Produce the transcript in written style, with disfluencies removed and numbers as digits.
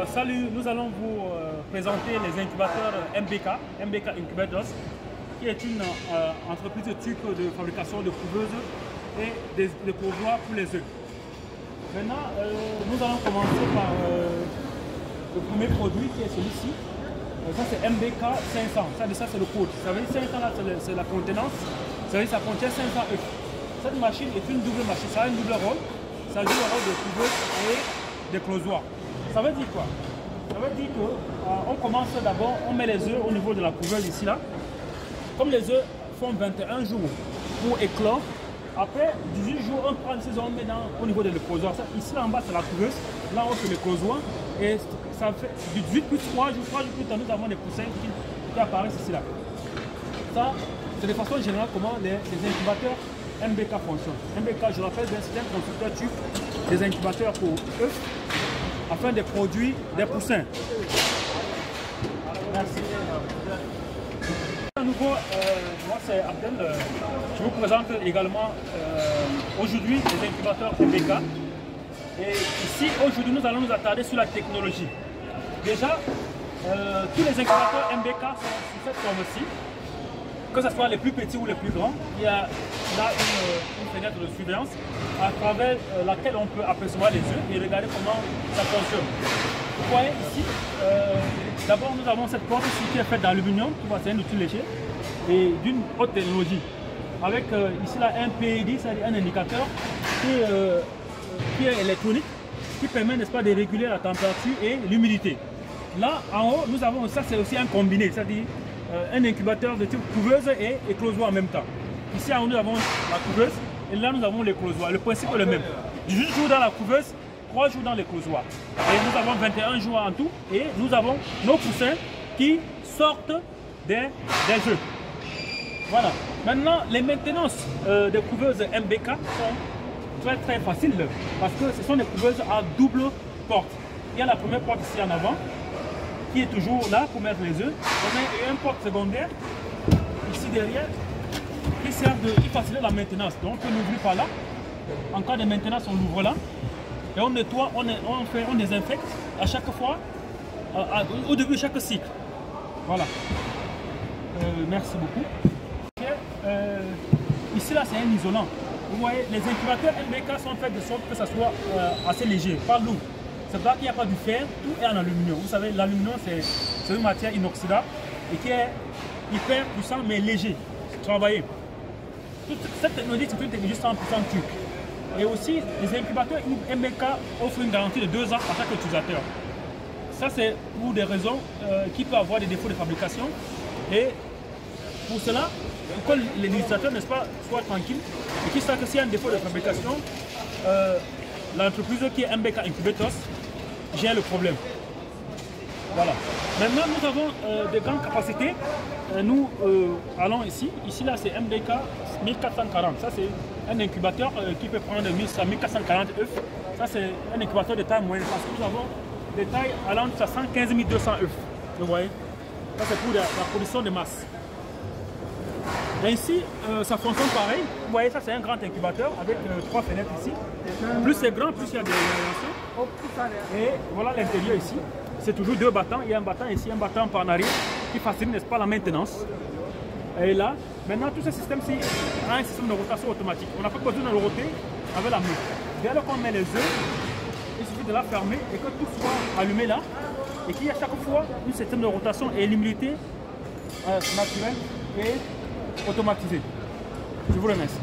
Salut, nous allons vous présenter les incubateurs MBK Incubators, qui est une entreprise turque de fabrication de couveuses et de couvoirs pour les œufs. Maintenant, nous allons commencer par le premier produit qui est celui-ci. Ça c'est MBK 500, ça c'est le code. Ça veut dire 500 là, c'est la contenance, ça veut dire ça contient 500 œufs. Cette machine est une double machine, ça a un double rôle, ça joue le rôle de couveuse et de closoir. Ça veut dire quoi? Ça veut dire qu'on commence d'abord, on met les œufs au niveau de la couveuse ici là. Comme les œufs font 21 jours pour éclore, après 18 jours, on prend ces œufs, on met au niveau de l'éclosoir. Ici là en bas c'est la couveuse, là haut c'est l'éclosoir. Et ça fait du 18 plus 3 jours plus tard, nous avons des poussins qui apparaissent ici là. Ça, c'est de façon générale comment les incubateurs MBK fonctionnent. MBK, je rappelle, c'est un constructeur turc des incubateurs pour œufs afin de produire des poussins. Merci. À nouveau, moi c'est Abdel. Je vous présente également aujourd'hui les incubateurs MBK. Et ici, aujourd'hui, nous allons nous attarder sur la technologie. Déjà, tous les incubateurs MBK sont sur cette forme-ci. Que ce soit les plus petits ou les plus grands, il y a là une fenêtre de surveillance à travers laquelle on peut apercevoir les œufs et regarder comment ça fonctionne. Vous voyez ici, d'abord nous avons cette porte ici qui est faite d'aluminium, c'est un outil léger et d'une haute technologie. Avec ici là un PID, c'est-à-dire un indicateur qui est électronique, qui permet, n'est-ce pas, de réguler la température et l'humidité. Là en haut, nous avons ça, c'est aussi un combiné, c'est-à-dire un incubateur de type couveuse et éclosoir en même temps. Ici en haut, nous avons la couveuse et là nous avons l'éclosoir. Le principe est le même. 18 jours dans la couveuse, 3 jours dans l'éclosoir. Et nous avons 21 jours en tout et nous avons nos poussins qui sortent des œufs. Voilà. Maintenant, les maintenances des couveuses MBK sont très faciles parce que ce sont des couveuses à double porte. Il y a la première porte ici en avant qui est toujours là pour mettre les œufs. On a une porte secondaire ici derrière qui facilite la maintenance. Donc on ouvre par là. En cas de maintenance, on l'ouvre là. Et on nettoie, on désinfecte à chaque fois, au début de chaque cycle. Voilà. Merci beaucoup. Ici là c'est un isolant. Vous voyez, les incubateurs MBK sont faits de sorte que ça soit assez léger, pas lourd. C'est pas qu'il n'y a pas du fer, tout est en aluminium. Vous savez, l'aluminium c'est une matière inoxydable et qui est hyper puissant mais léger. Travaillé. Toute cette technologie, c'est une technologie 100% turque. Et aussi, les incubateurs MBK offrent une garantie de 2 ans à chaque utilisateur. Ça, c'est pour des raisons qui peuvent avoir des défauts de fabrication. Et pour cela, pour que les utilisateurs, n'est-ce pas, soient tranquilles et qu'ils sachent que s'il y a un défaut de fabrication, l'entreprise qui est MBK Incubators gère le problème. Voilà. Maintenant, nous avons de grandes capacités. Nous allons ici. Ici, là, c'est MBK 1440. Ça, c'est un incubateur qui peut prendre 1440 œufs. Ça, c'est un incubateur de taille moyenne parce que nous avons des tailles allant de 115 200 œufs. Vous voyez? Ça, c'est pour la production de masse. Et ici, ça fonctionne pareil. Vous voyez, ça, c'est un grand incubateur avec 3 fenêtres ici. Plus c'est grand, plus il y a des aérations. Et voilà l'intérieur ici. C'est toujours 2 battants. Il y a un battant ici, un battant par en arrière qui facilite, n'est-ce pas, la maintenance. Et là, maintenant, tout ce système-ci a un système de rotation automatique. On n'a pas besoin de le roter avec la main. Dès lors qu'on met les œufs, il suffit de la fermer et que tout soit allumé là. Et qu'il y a chaque fois un système de rotation et l'humidité naturelle et automatisée. Je vous remercie.